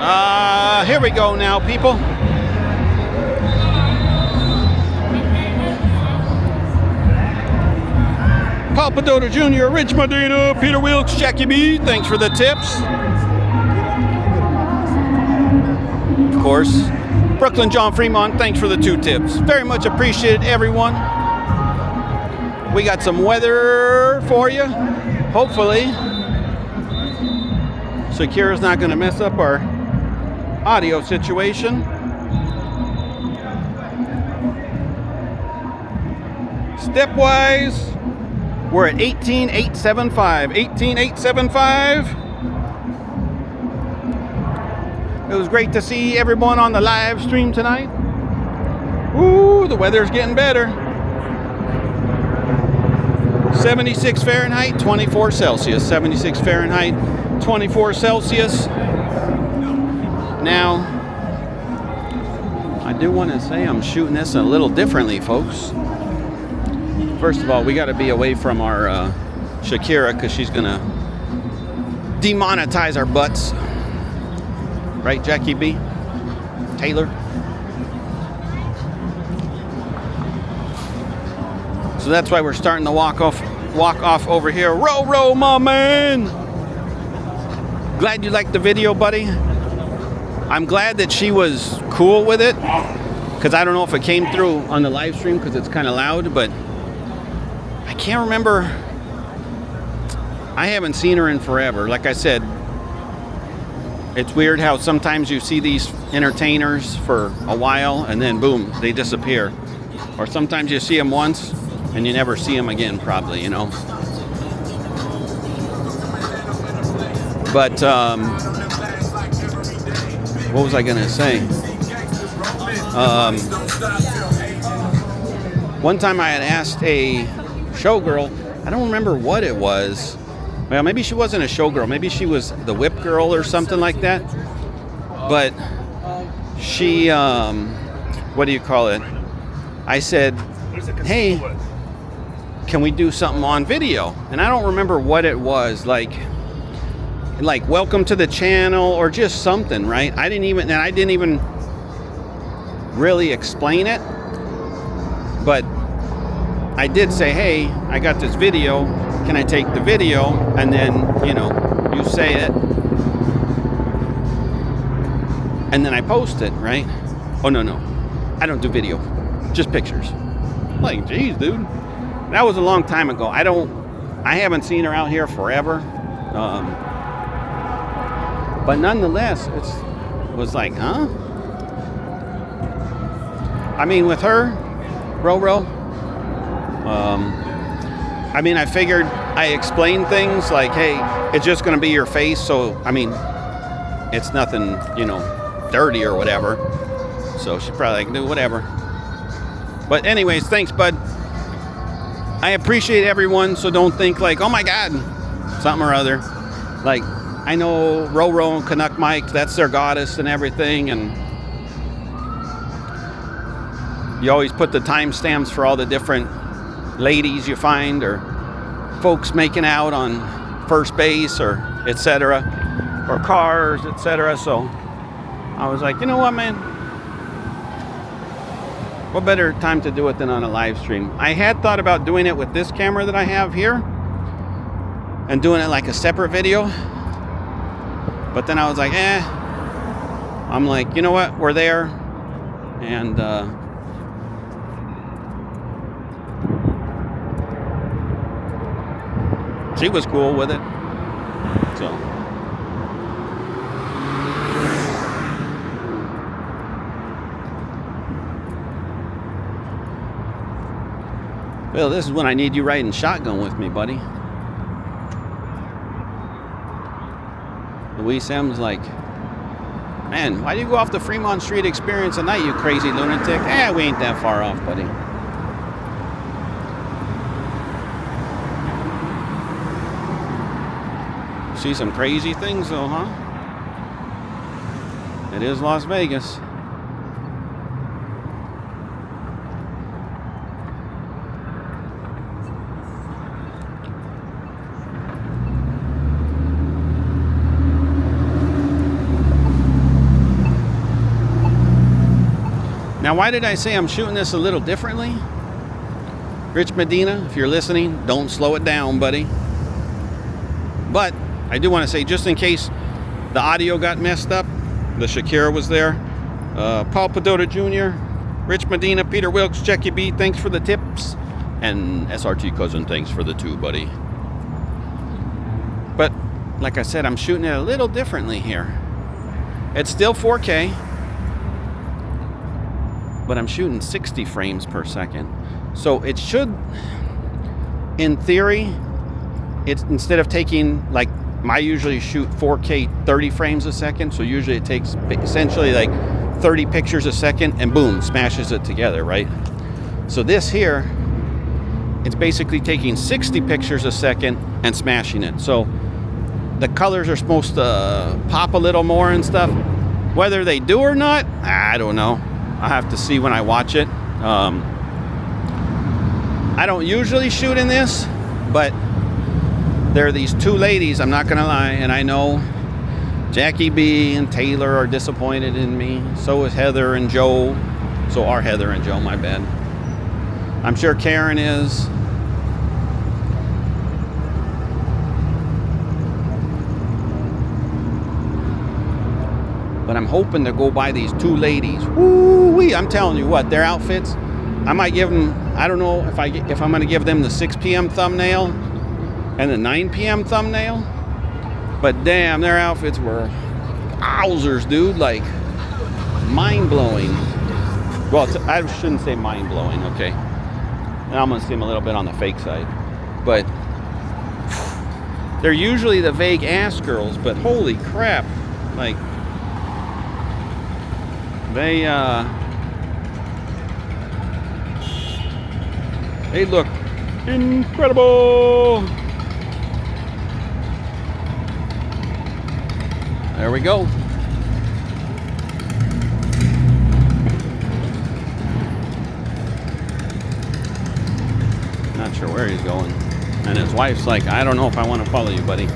Here we go now, people. Paul Padota Jr., Rich Medina, Peter Wilkes, Jackie B, thanks for the tips. Of course, Brooklyn John Fremont, thanks for the 2 tips. Very much appreciated, everyone. We got some weather for you, hopefully. Shakira's not going to mess up our audio situation. Stepwise, we're at 18,875. 18,875. It was great to see everyone on the live stream tonight. Ooh, the weather's getting better. 76 Fahrenheit, 24 Celsius. 76 Fahrenheit, 24 Celsius. Now, I do want to say I'm shooting this a little differently, folks. First of all, we got to be away from our Shakira because she's going to demonetize our butts. Right, Jackie B? Taylor? So that's why we're starting to walk off over here. Row, my man! Glad you liked the video, buddy. I'm glad that she was cool with it, because I don't know if it came through on the live stream because it's kind of loud, but I can't remember. I haven't seen her in forever. Like I said, it's weird how sometimes you see these entertainers for a while and then boom, they disappear. Or sometimes you see them once and you never see them again, probably, you know. But what was I gonna say? One time I had asked a showgirl, I don't remember what it was. Well, maybe she wasn't a showgirl, maybe she was the whip girl or something like that. But she, what do you call it? I said, hey, can we do something on video? And I don't remember what it was, like welcome to the channel or just something, right? I didn't even really explain it, but I did say, hey, I got this video, can I take the video? And then, you know, you say it and then I post it, right? Oh, no, I don't do video, just pictures. Like, geez, dude, that was a long time ago. I haven't seen her out here forever. But nonetheless, it was like, huh? I mean, with her, Ro, I mean, I figured I explained things like, hey, it's just going to be your face. So, I mean, it's nothing, you know, dirty or whatever. So she's probably like, do whatever. But anyways, thanks, bud. I appreciate everyone. So don't think like, oh my God, something or other. Like, I know Ro and Canuck Mike, that's their goddess and everything, and you always put the timestamps for all the different ladies you find or folks making out on first base or etc. or cars, etc. So I was like, you know what, man? What better time to do it than on a live stream? I had thought about doing it with this camera that I have here and doing it like a separate video. But then I was like, I'm like, you know what? We're there. And she was cool with it. So. Well, this is when I need you riding shotgun with me, buddy. Louise M's like, man, why do you go off the Fremont Street Experience at night, you crazy lunatic? We ain't that far off, buddy. See some crazy things though, huh? It is Las Vegas. Now, why did I say I'm shooting this a little differently? Rich Medina, if you're listening, don't slow it down, buddy. But I do want to say, just in case the audio got messed up, the Shakira was there. Paul Pedota Jr., Rich Medina, Peter Wilkes, Jackie B, thanks for the tips. And SRT Cousin, thanks for the 2, buddy. But like I said, I'm shooting it a little differently here. It's still 4K, but I'm shooting 60 frames per second. So it should, in theory, it's instead of taking, like, I usually shoot 4K 30 frames a second, so usually it takes essentially like 30 pictures a second and boom, smashes it together, right? So this here, it's basically taking 60 pictures a second and smashing it. So the colors are supposed to pop a little more and stuff. Whether they do or not, I don't know. I'll have to see when I watch it. I don't usually shoot in this, but there are these 2 ladies, I'm not gonna lie, and I know Jackie B and Taylor are disappointed in me. So is Heather and Joe. So are Heather and Joe, my bad. I'm sure Karen is. But I'm hoping to go by these 2 ladies. Woo-wee, I'm telling you what, their outfits, I might give them, I don't know if I'm gonna give them the 6 p.m. thumbnail and the 9 p.m. thumbnail, but damn, their outfits were wowzers, dude, like mind-blowing. Well, I shouldn't say mind-blowing, okay, and I'm gonna seem a little bit on the fake side, but they're usually the vague ass girls, but holy crap, like they look incredible. There we go. Not sure where he's going. And his wife's like, I don't know if I want to follow you, buddy.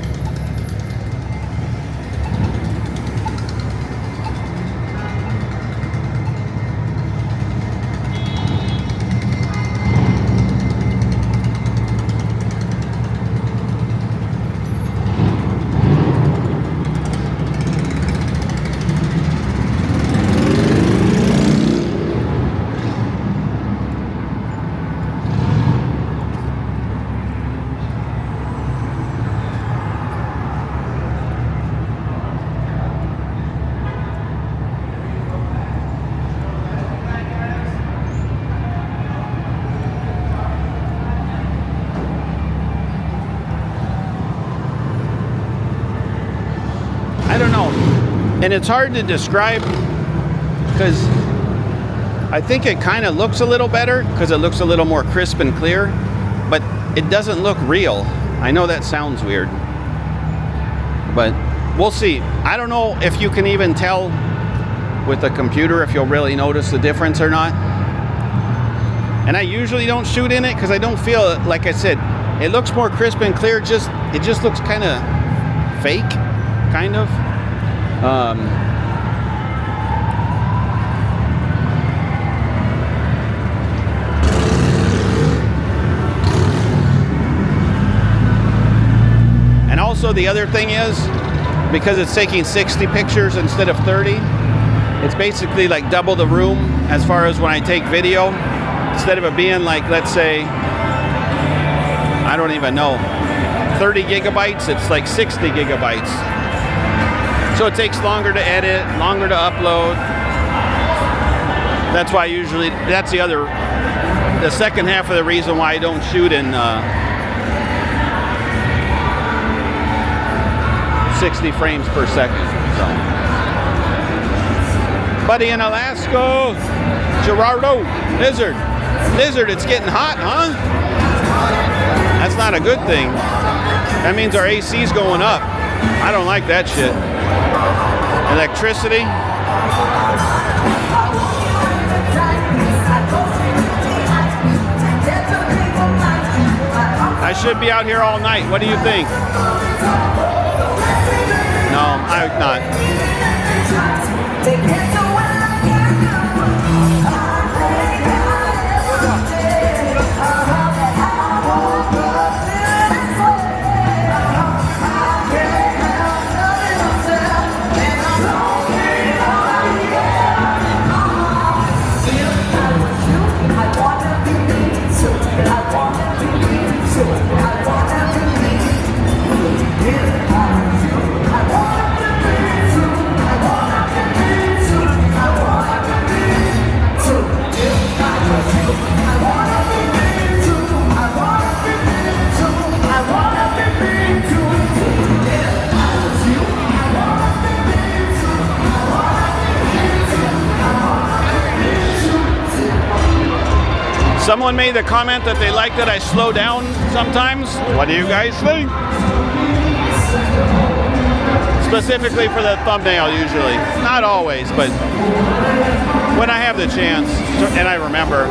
I don't know, and it's hard to describe because I think it kind of looks a little better because it looks a little more crisp and clear, but it doesn't look real. I know that sounds weird, but we'll see. I don't know if you can even tell with the computer if you'll really notice the difference or not. And I usually don't shoot in it because I don't feel, like I said, it looks more crisp and clear. It just looks kind of fake, kind of. And also the other thing is, because it's taking 60 pictures instead of 30, it's basically like double the room as far as when I take video. Instead of it being like, let's say, I don't even know, 30 gigabytes, it's like 60 gigabytes. So it takes longer to edit, longer to upload. That's why usually, that's the second half of the reason why I don't shoot in 60 frames per second. So. Buddy in Alaska, Gerardo, Lizard, it's getting hot, huh? That's not a good thing. That means our AC's going up. I don't like that shit. Electricity. I should be out here all night. What do you think? No, I'm not. Someone made the comment that they like that I slow down sometimes. What do you guys think? Specifically for the thumbnail usually. Not always, but when I have the chance and I remember.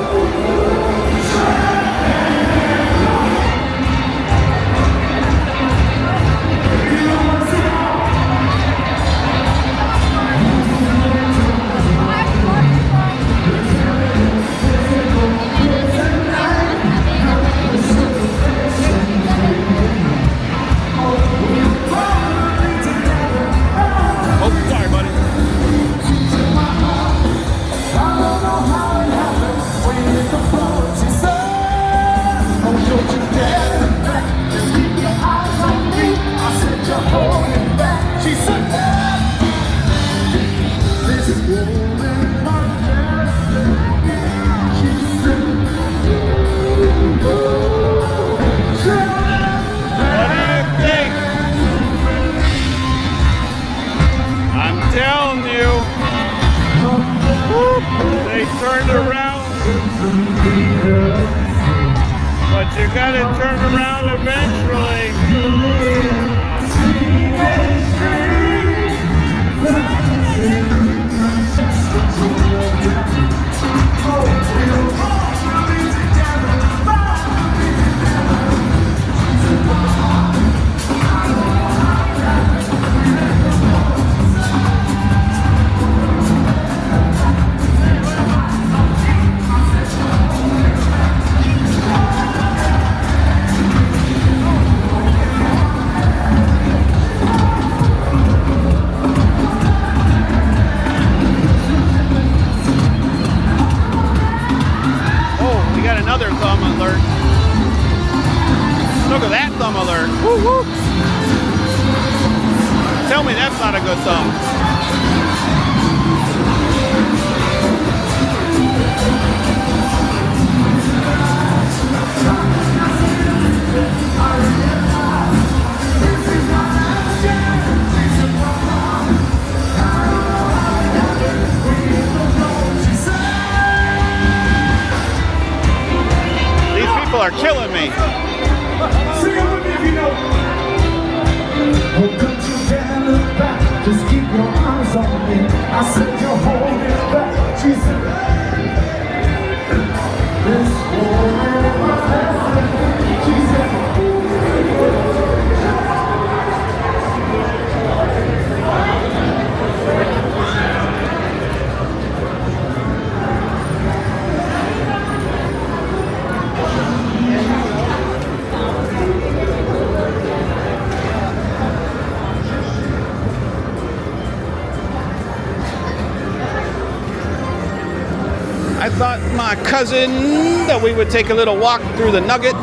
They turned around, but you gotta turn around eventually. Another thumb alert. Look at that thumb alert. Woo woo. Tell me that's not a good thumb. Are killing me. Sing it with me if you know. Oh, don't you dare look back. Just keep your eyes on me. I said you're holding back. She said, this woman was dancing. She said, I thought my cousin that we would take a little walk through the Nugget.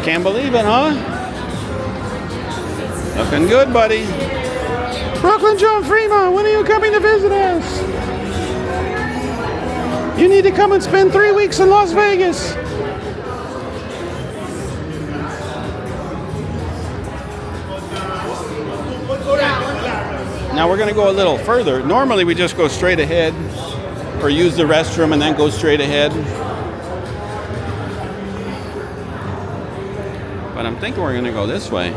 Can't believe it, huh? Looking good, buddy. Brooklyn Joe and Fremont, when are you coming to visit us? You need to come and spend 3 weeks in Las Vegas. Now we're going to go a little further. Normally we just go straight ahead or use the restroom and then go straight ahead. But I'm thinking we're going to go this way.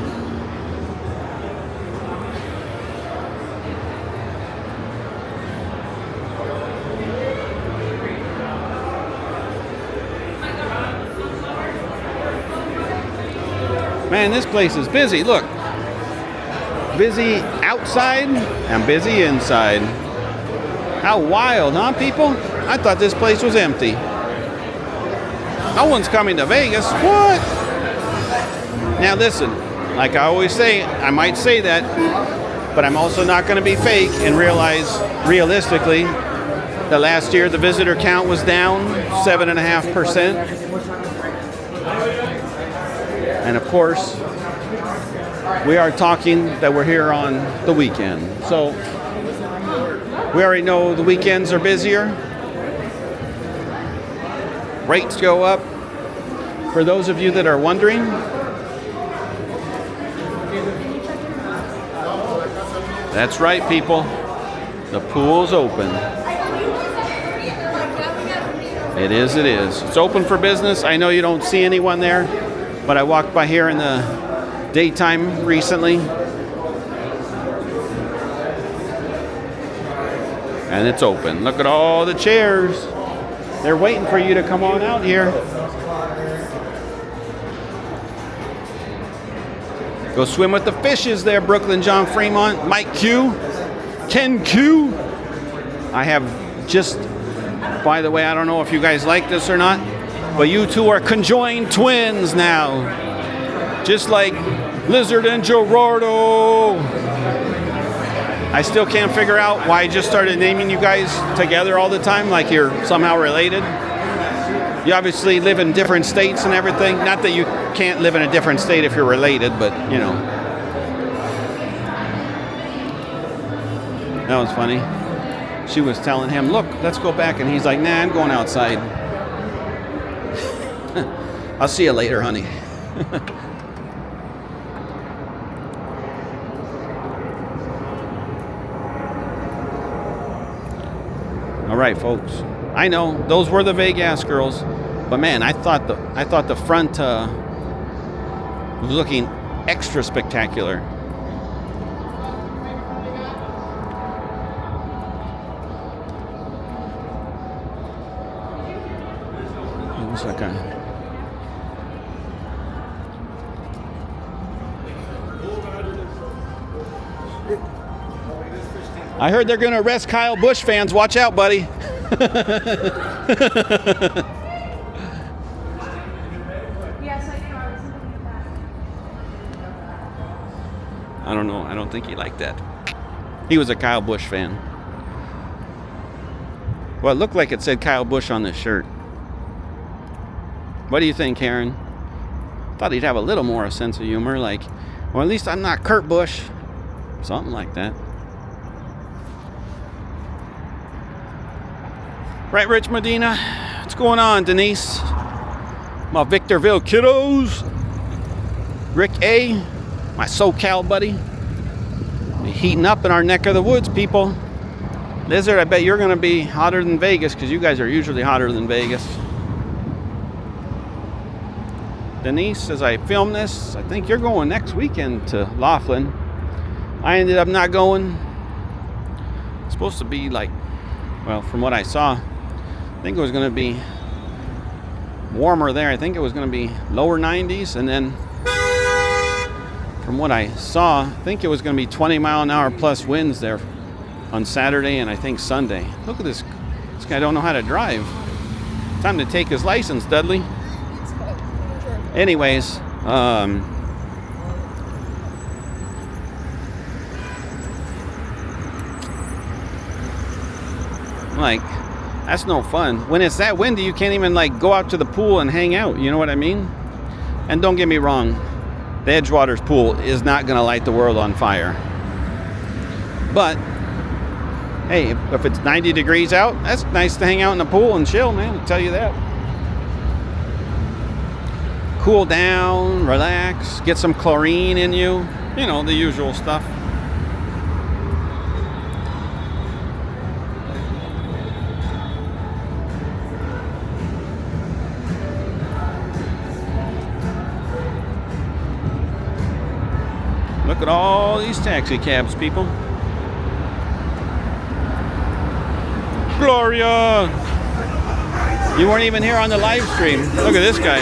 Man, this place is busy. Look. Busy outside and busy inside. How wild, huh, people? I thought this place was empty. No one's coming to Vegas. What? Now listen, like I always say, I might say that, but I'm also not going to be fake and realize realistically that last year the visitor count was down 7.5%. And of course, we are talking that we're here on the weekend. So we already know the weekends are busier. Rates go up. For those of you that are wondering, that's right, people. The pool's open. It is, it is. It's open for business. I know you don't see anyone there, but I walked by here in the daytime recently. And it's open. Look at all the chairs. They're waiting for you to come on out here. Go swim with the fishes there, Brooklyn, John Fremont, Mike Q, Ken Q. I have just, by the way, I don't know if you guys like this or not, but you two are conjoined twins now. Just like Lizard and Gerardo. I still can't figure out why I just started naming you guys together all the time, like you're somehow related. You obviously live in different states and everything. Not that you can't live in a different state if you're related, but you know. That was funny. She was telling him, look, let's go back. And he's like, nah, I'm going outside. I'll see you later, honey. All right, folks. I know those were the Vegas girls, but man, I thought the front was looking extra spectacular. It was like a. I heard they're going to arrest Kyle Busch fans. Watch out, buddy. I don't know. I don't think he liked that. He was a Kyle Busch fan. Well, it looked like it said Kyle Busch on this shirt. What do you think, Karen? Thought he'd have a little more sense of humor, like, well, at least I'm not Kurt Busch. Something like that. Right, Rich Medina? What's going on, Denise? My Victorville kiddos. Rick A, my SoCal buddy. We're heating up in our neck of the woods, people. Lizard, I bet you're going to be hotter than Vegas because you guys are usually hotter than Vegas. Denise, as I film this, I think you're going next weekend to Laughlin. I ended up not going. It's supposed to be like, well, from what I saw, I think it was going to be warmer there. I think it was going to be lower 90s. And then from what I saw, I think it was going to be 20-mile-an-hour plus winds there on Saturday and I think Sunday. Look at this. This guy don't know how to drive. Time to take his license, Dudley. Anyways, like, that's no fun. When it's that windy, you can't even like go out to the pool and hang out. You know what I mean? And don't get me wrong, the Edgewater's pool is not going to light the world on fire. But hey, if it's 90 degrees out, that's nice to hang out in the pool and chill, man. I'll tell you that. Cool down, relax, get some chlorine in you. You know, the usual stuff. Look at all these taxi cabs, people. Gloria! You weren't even here on the live stream. Look at this guy.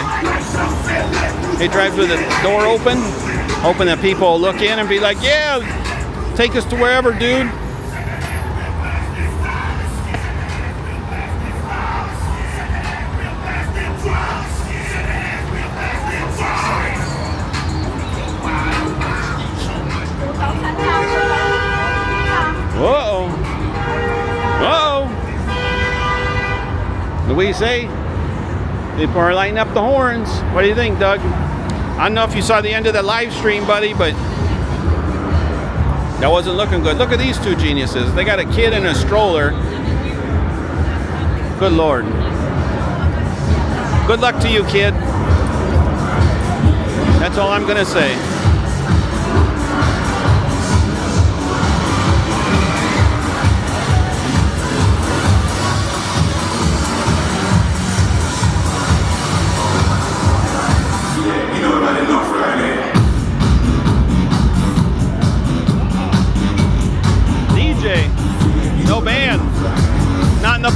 He drives with the door open, hoping that people will look in and be like, yeah, take us to wherever, dude. Whoa. Uh-oh. What do we say? People are lighting up the horns. What do you think, Doug? I don't know if you saw the end of the live stream, buddy, but that wasn't looking good. Look at these two geniuses. They got a kid in a stroller. Good Lord. Good luck to you, kid. That's all I'm going to say.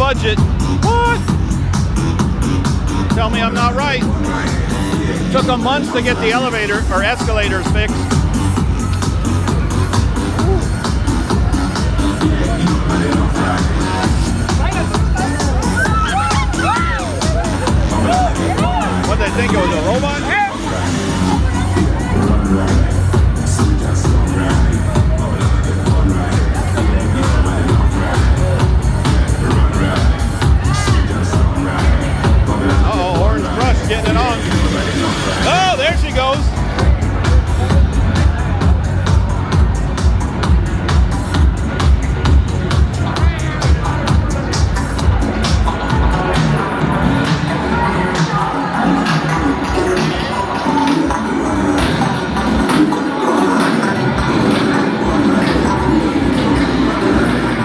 budget. What? Tell me I'm not right. Took them months to get the elevator or escalators fixed. What did they think it was, a robot? Uh-oh, Orange Crush getting it on. Oh, there she goes.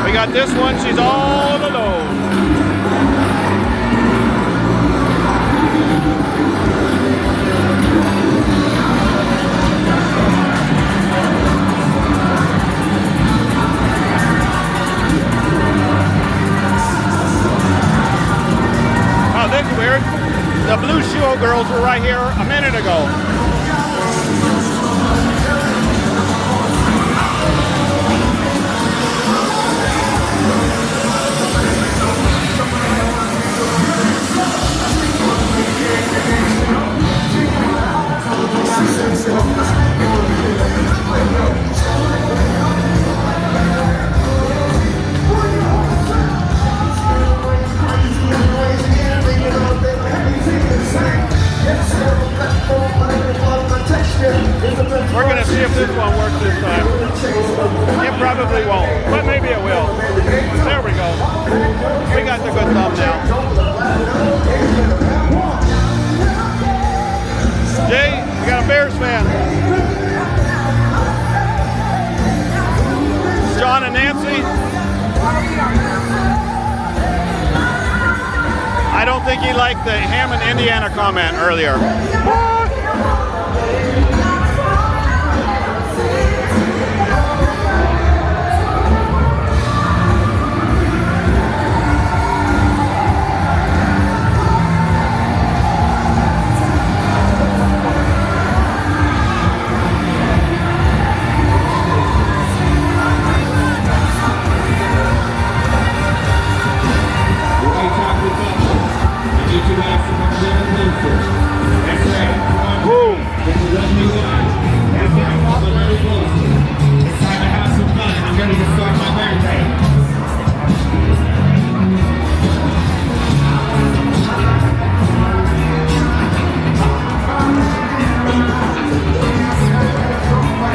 We got this one, she's all alone. Oh, this is weird. The blue Showgirls were right here a minute ago. We're going to see if this one works this time. It probably won't, but maybe it will. There we go. We got the good thumbnail. Jay, we got a Bears fan. John and Nancy. I don't think he liked the Hammond, Indiana comment earlier.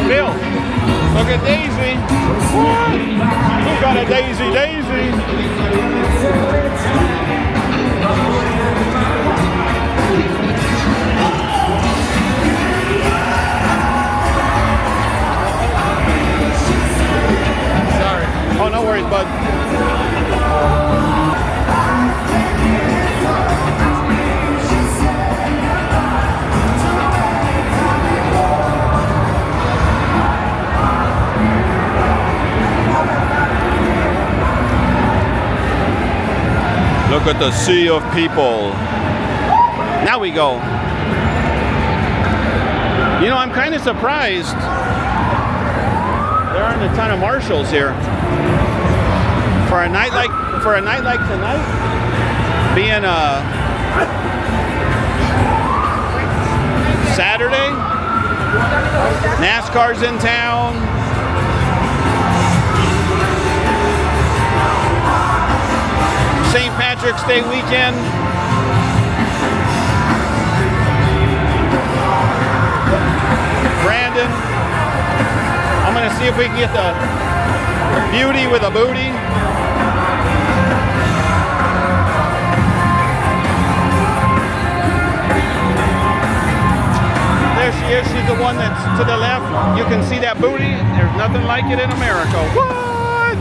Bill, look at Daisy. Who got a Daisy? Sorry. Oh, no worries, bud. Look at the sea of people. Now we go. You know, I'm kind of surprised there aren't a ton of marshals here for a night like tonight, being a Saturday. NASCAR's in town. St. Patrick's Day weekend. Brandon. I'm going to see if we can get the beauty with a booty. There she is. She's the one that's to the left. You can see that booty. There's nothing like it in America. What?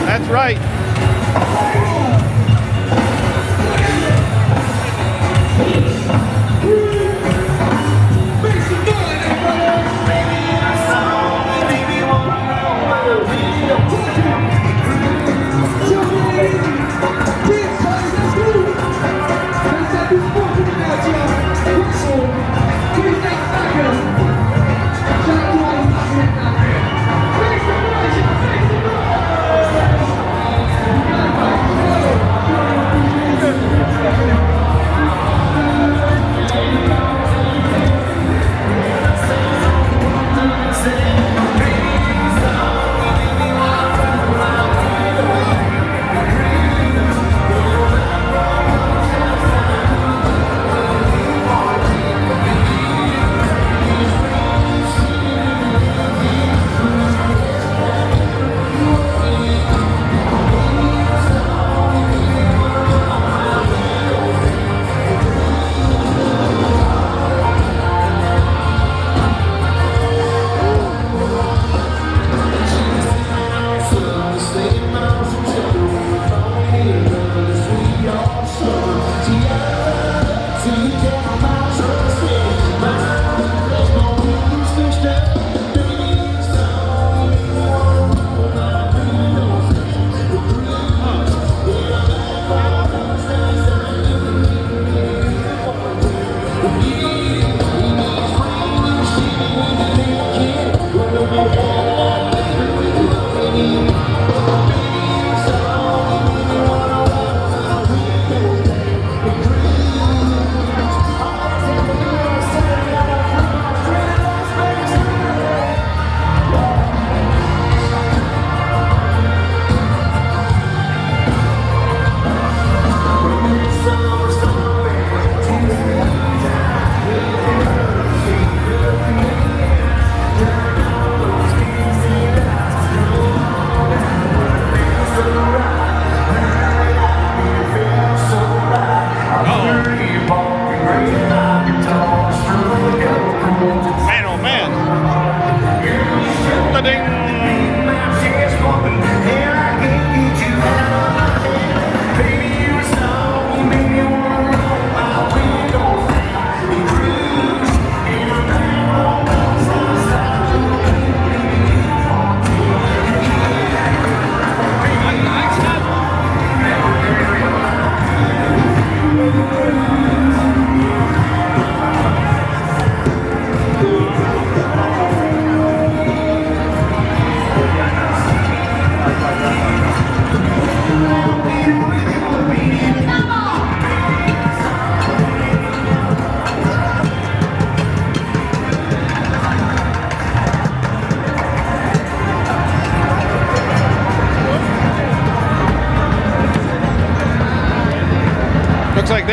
That's right.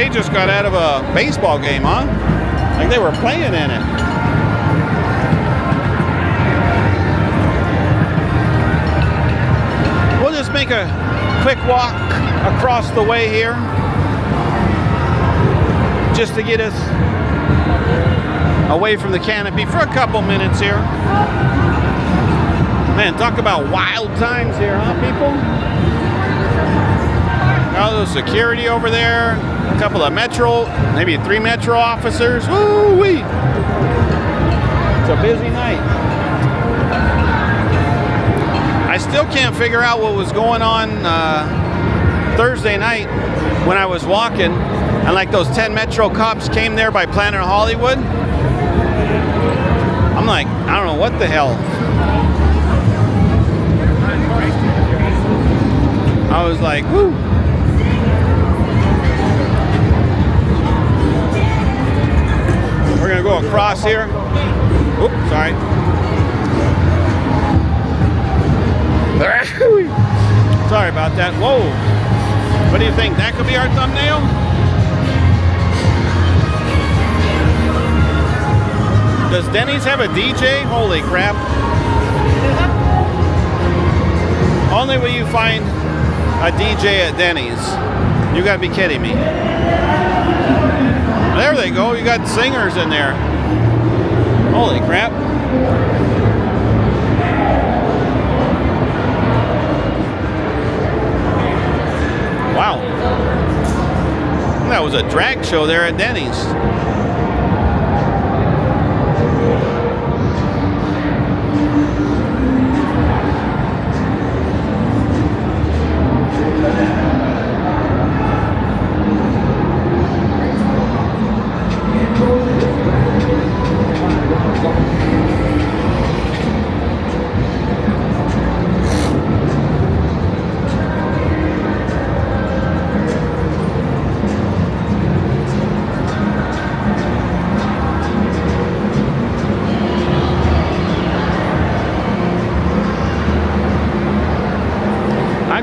they just got out of a baseball game, huh? Like they were playing in it. We'll just make a quick walk across the way here, just to get us away from the canopy for a couple minutes here. Man, talk about wild times here, huh, people? All those security over there, a couple of Metro, maybe 3 Metro officers. Woo-wee! It's a busy night. I still can't figure out what was going on Thursday night when I was walking, and like those 10 Metro cops came there by Planet Hollywood. I'm like, I don't know what the hell. I was like, whoo. We're gonna go across here. Oops, sorry. Sorry about that. Whoa. What do you think? That could be our thumbnail? Does Denny's have a DJ? Holy crap. Only will you find a DJ at Denny's. You gotta be kidding me. There they go. You got singers in there. Holy crap. Wow. That was a drag show there at Denny's.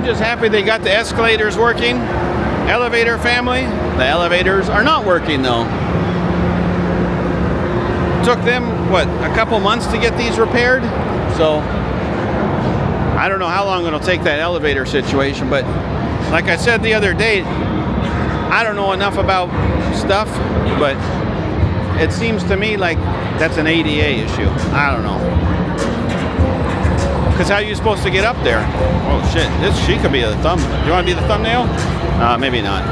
Just happy they got the escalators working. Elevator family, the elevators are not working though. Took them, what, a couple months to get these repaired? So, I don't know how long it'll take that elevator situation, but like I said the other day, I don't know enough about stuff, but it seems to me like that's an ADA issue. I don't know. Because how are you supposed to get up there? Oh shit, she could be the thumb. You want to be the thumbnail? Maybe not.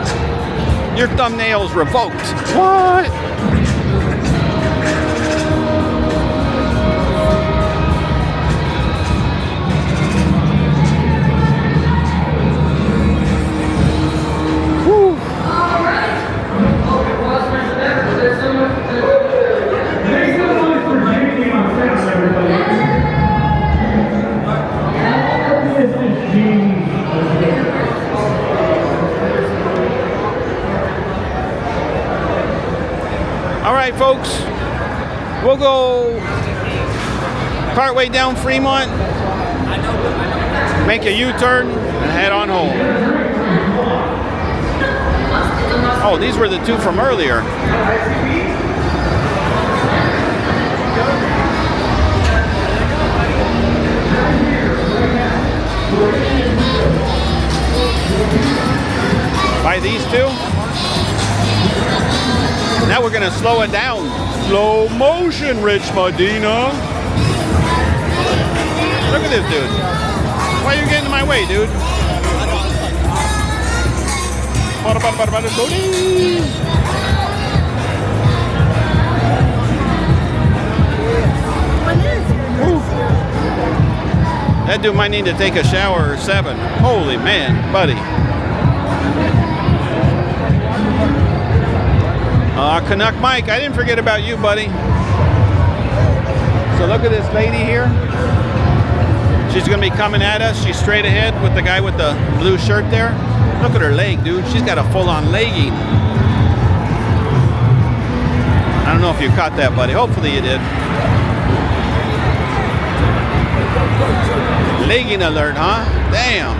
Your thumbnail's revoked. What? Woo. All right, folks, we'll go partway down Fremont, make a U-turn, and head on home. Oh, these were the two from earlier. Buy these two. Now we're gonna slow it down. Slow motion, Rich Medina. Look at this dude. Why are you getting in my way, dude? That dude might need to take a shower or 7. Holy man, buddy. Canuck Mike, I didn't forget about you, buddy. So look at this lady here. She's gonna be coming at us. She's straight ahead with the guy with the blue shirt there. Look at her leg, dude. She's got a full-on legging. I don't know if you caught that, buddy. Hopefully you did. Legging alert, huh? Damn.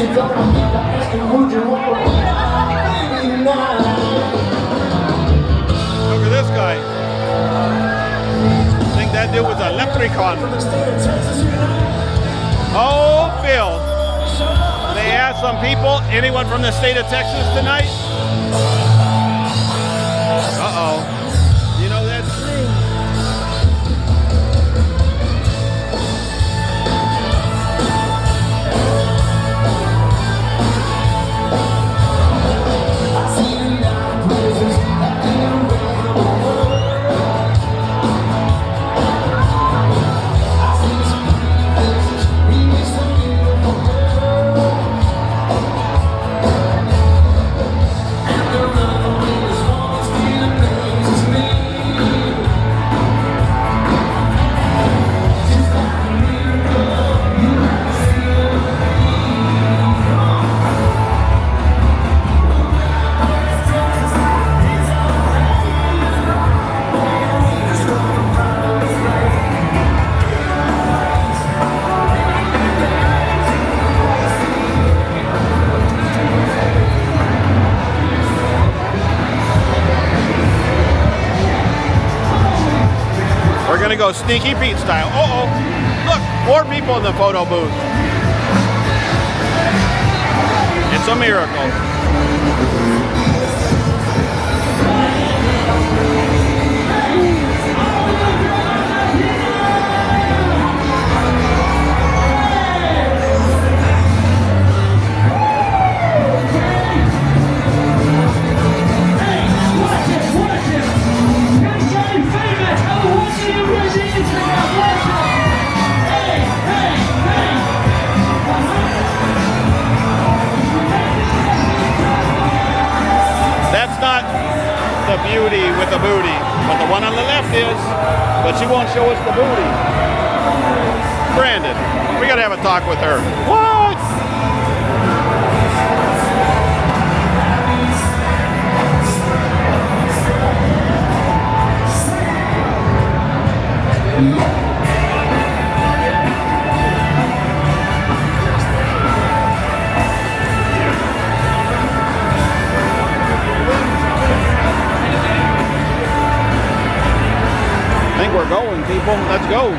Look at this guy. I think that dude was a leprechaun. Oh, Phil. They asked some people, anyone from the state of Texas tonight? Uh-oh. You know that's true. We're gonna go Sneaky Pete style. Uh-oh. Look, more people in the photo booth. It's a miracle. That's not the beauty with the booty, but the one on the left is, but she won't show us the booty. Brandon, we gotta have a talk with her. What? I think we're going, people. Let's go.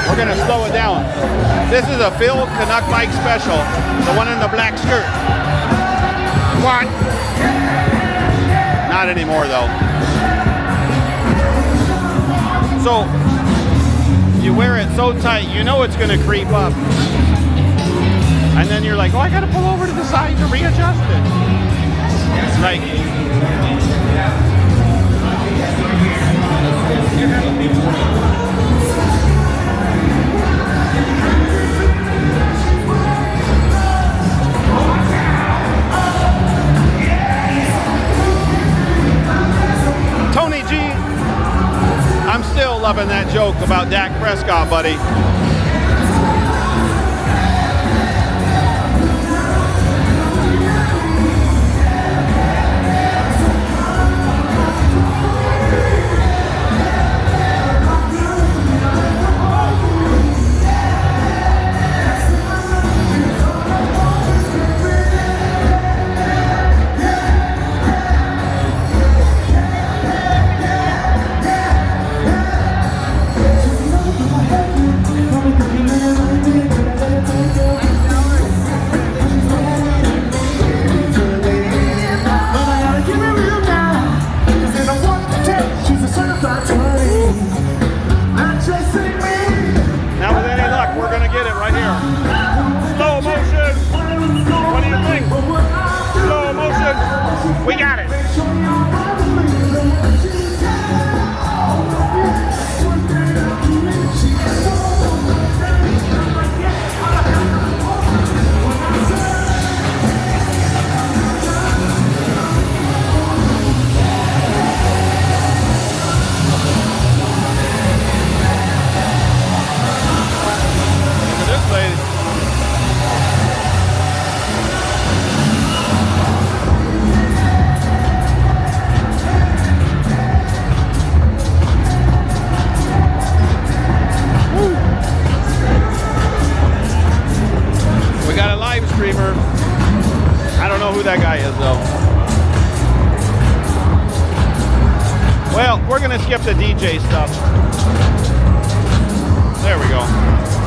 We're gonna slow it down. This is a Phil Canuck Mike special. The one in the black skirt. What? Not anymore though. So, you wear it so tight, you know it's gonna creep up. And then you're like, oh, I gotta pull over to the side to readjust it. Like, Tony G, I'm still loving that joke about Dak Prescott, buddy. We got it. This lady. We got a live streamer. I don't know who that guy is though. Well, we're gonna skip the DJ stuff. There we go.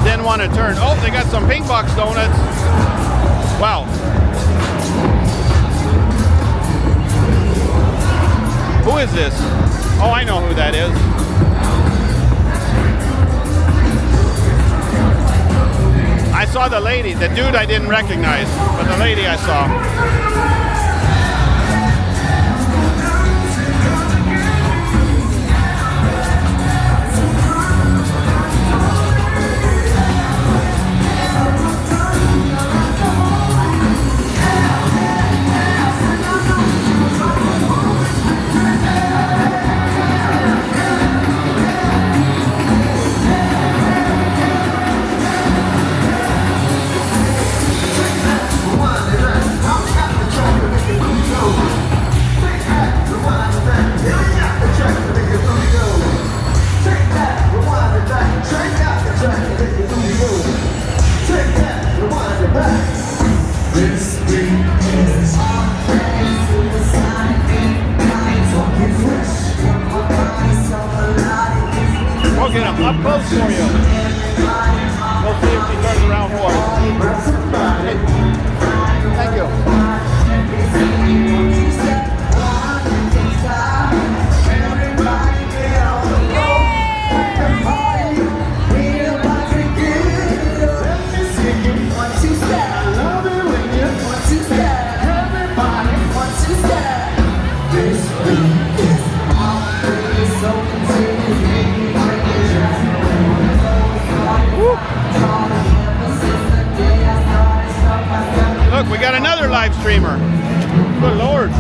Didn't want to turn. Oh, they got some pink box donuts. Wow. Who is this? Oh, I know who that is. I saw the lady. The dude I didn't recognize, but the lady I saw. We'll get him up close for you. We'll see if she turns around for us. Thank you. Look, we got another live streamer. Good Lord.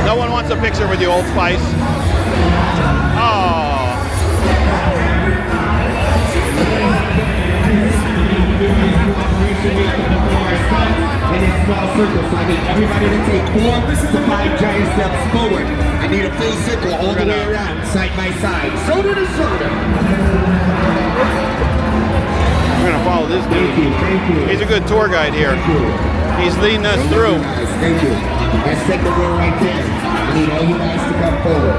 No one wants a picture with you, Old Spice. Oh. In a small circle, so I need everybody to take 4 to 5 giant steps forward. I need a full circle all the way around, side by side, shoulder to shoulder. We're gonna follow this dude. Thank you. He's a good tour guide here. He's leading us through. Thank you. Let's take the row right there. I need all you guys to come forward.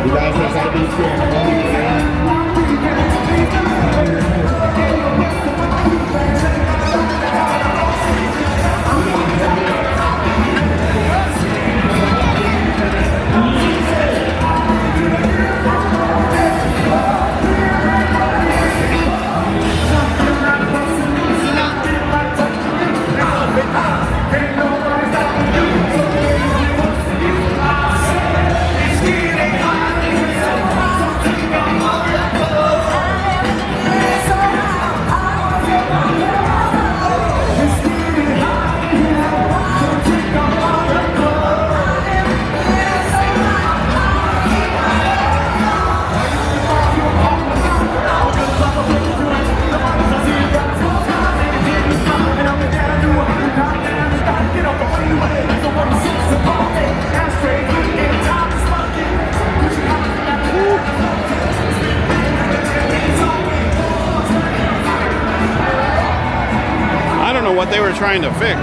You guys have got to be fair. I don't know what they were trying to fix.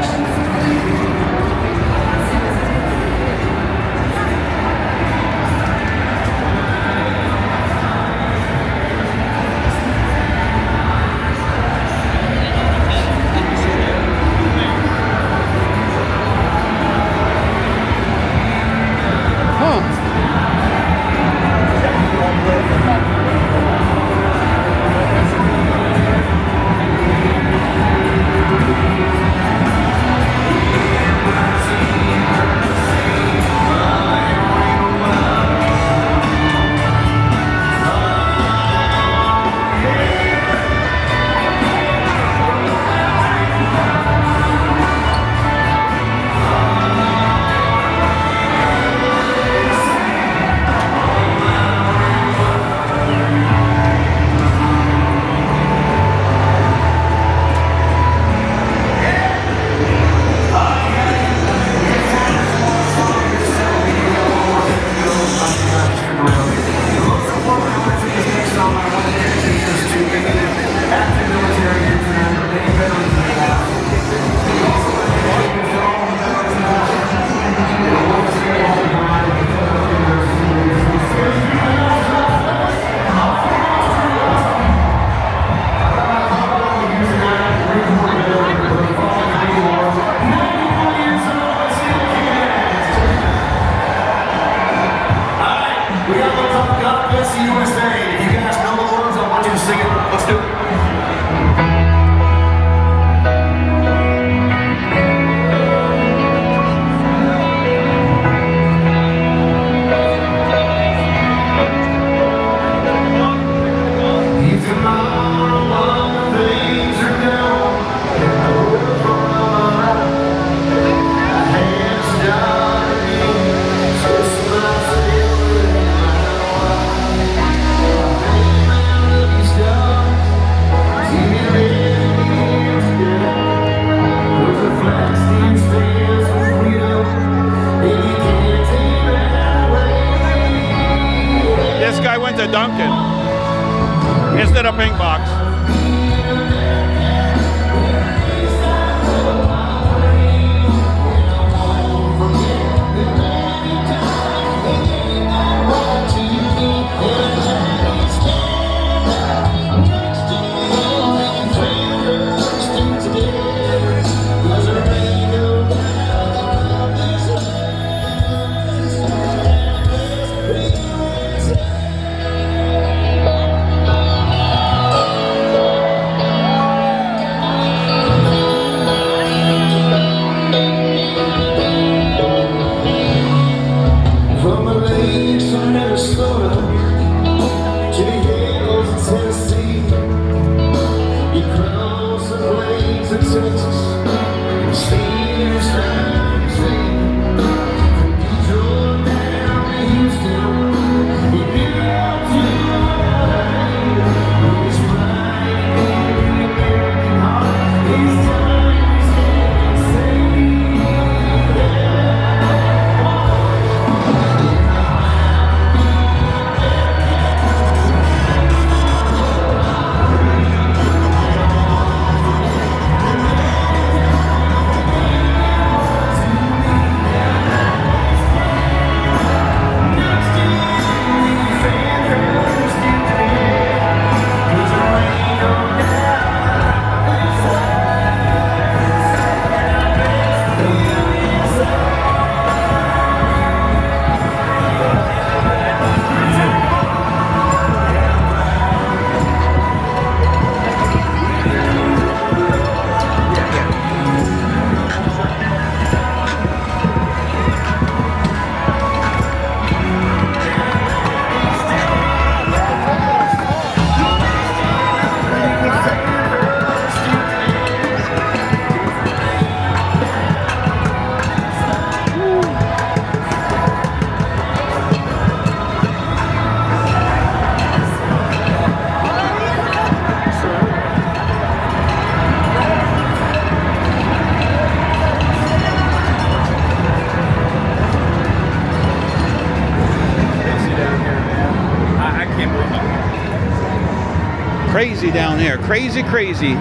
Huh. Dunkin' instead of pink box. From the lakes of Minnesota to the hills of Tennessee, you cross the plains of Texas, and steamers down the sea. From Detroit down to Houston, you get out to LA. It's pride in the American heart. It's time we stand and say, Crazy down here. Crazy, crazy.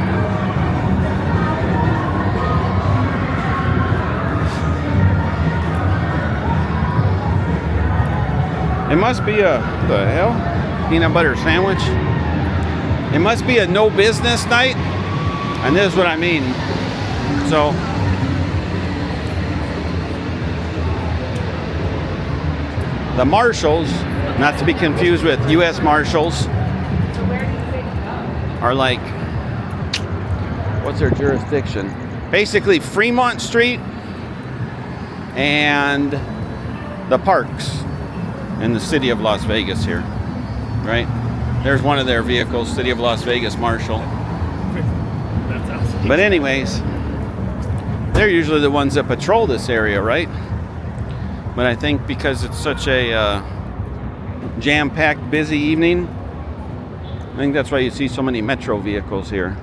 It must be a, the hell? Peanut butter sandwich. It must be a no business night. And this is what I mean. So, the marshals, not to be confused with U.S. Marshals, are like, what's their jurisdiction? Basically Fremont Street and the parks in the city of Las Vegas here, right? There's one of their vehicles, City of Las Vegas Marshal. But anyways, they're usually the ones that patrol this area, right? But I think because it's such a jam-packed, busy evening, I think that's why you see so many Metro vehicles here.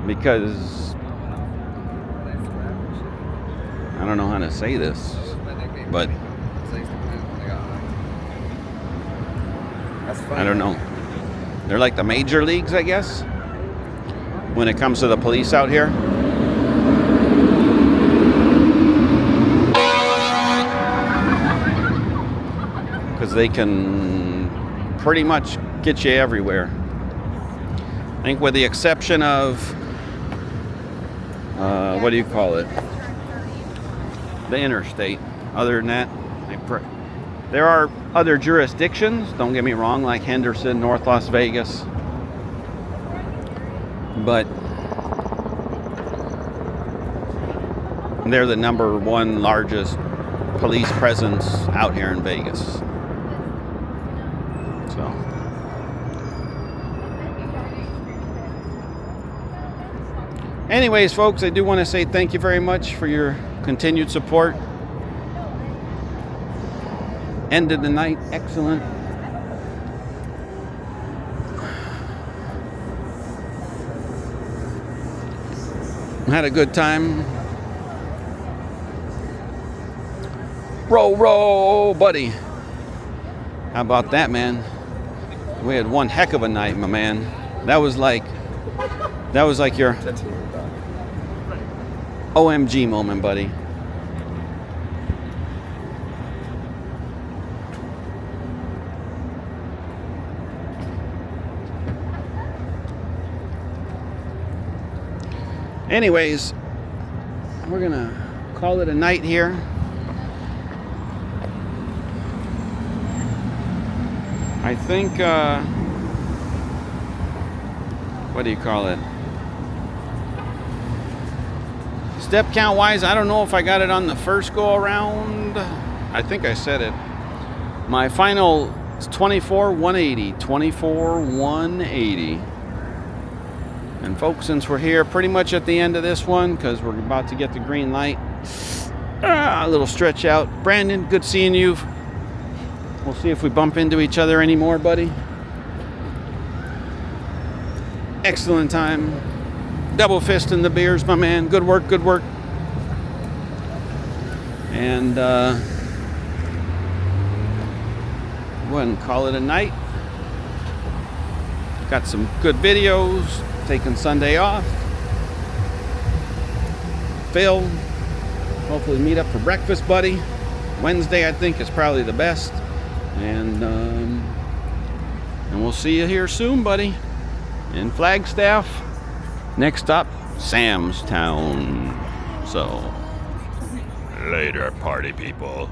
Because I don't know how to say this, but I don't know. They're like the major leagues, I guess, when it comes to the police out here. Because they can pretty much get you everywhere. I think with the exception of, what do you call it? The interstate. Other than that, there are other jurisdictions, don't get me wrong, like Henderson, North Las Vegas. But they're the #1 largest police presence out here in Vegas. So, anyways, folks, I do want to say thank you very much for your continued support. End of the night, excellent. Had a good time. Row, row, buddy. How about that, man? We had one heck of a night, my man. That was like your OMG moment, buddy. Anyways, we're gonna call it a night here. I think, what do you call it? Step count wise, I don't know if I got it on the first go around. I think I said it. My final is 24,180. 24,180. And folks, since we're here pretty much at the end of this one, because we're about to get the green light, a little stretch out. Brandon, good seeing you. We'll see if we bump into each other anymore, buddy. Excellent time. Double fist in the beers, my man. Good work, good work. And go ahead and call it a night. Got some good videos. Taking Sunday off. Phil, hopefully meet up for breakfast, buddy. Wednesday, I think, is probably the best. And we'll see you here soon, buddy. In Flagstaff. Next up, Sam's Town. So, later, party people.